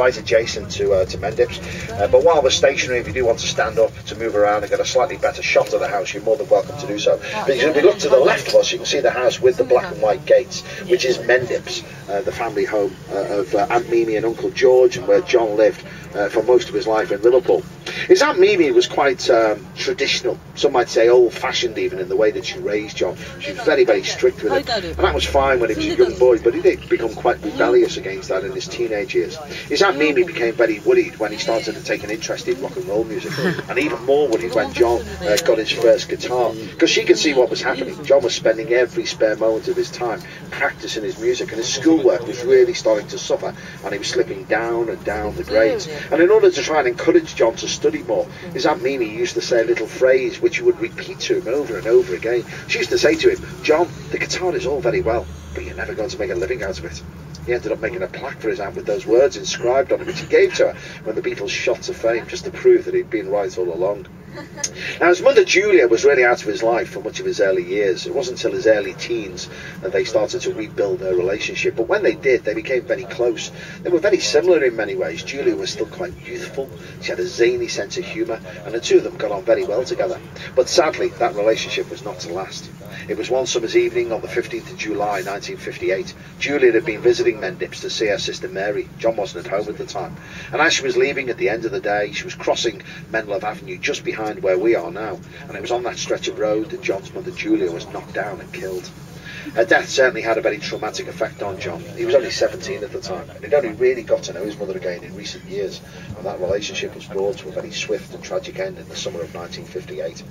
right adjacent to Mendips. But while we're stationary, if you do want to stand up to move around and get a slightly better shot of the house, you're more than welcome to do so. Because if we look to the left of us, you can see the house with the black and white gates, which is Mendips, the family home of Aunt Mimi and Uncle George, and where John lived for most of his life in Liverpool. His Aunt Mimi was quite traditional, some might say old-fashioned even, in the way that she raised John. She was very, very strict with him, and that was fine when he was a young boy, but he did become quite rebellious against that in his teenage years. His Aunt Mimi became very worried when he started to take an interest in rock and roll music, and even more worried when John got his first guitar, because she could see what was happening. John was spending every spare moment of his time practicing his music, and his schoolwork was really starting to suffer, and he was slipping down and down the grades. And in order to try and encourage John to study more, his Aunt Mimi used to say a little phrase which he would repeat to him over and over again. She used to say to him, "John, the guitar is all very well, but you're never going to make a living out of it." He ended up making a plaque for his aunt with those words inscribed on it, which he gave to her when the Beatles shot to fame, just to prove that he'd been right all along. Now, his mother Julia was really out of his life for much of his early years. It wasn't until his early teens that they started to rebuild their relationship, but when they did, they became very close. They were very similar in many ways. Julia was still quite youthful, she had a zany sense of humour, and the two of them got on very well together. But sadly, that relationship was not to last. It was one summer's evening on the 15th of July 1958. Julia had been visiting Mendips to see her sister Mary. John wasn't at home at the time, and as she was leaving at the end of the day, she was crossing Menlove Avenue just behind where we are now, and it was on that stretch of road that John's mother Julia was knocked down and killed. Her death certainly had a very traumatic effect on John. He was only 17 at the time, and he'd only really got to know his mother again in recent years, and that relationship was brought to a very swift and tragic end in the summer of 1958.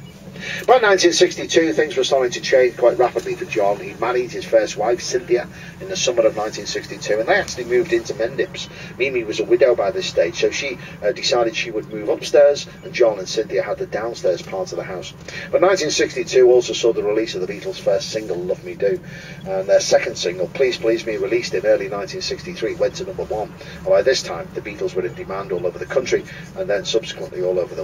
By 1962, things were starting to change quite rapidly for John. He married his first wife, Cynthia, in the summer of 1962, and they actually moved into Mendips. Mimi was a widow by this stage, so she decided she would move upstairs, and John and Cynthia had the downstairs part of the house. But 1962 also saw the release of the Beatles' first single, Love Me Do, and their second single, Please Please Me, released in early 1963, went to #1. And by this time, the Beatles were in demand all over the country, and then subsequently all over the world.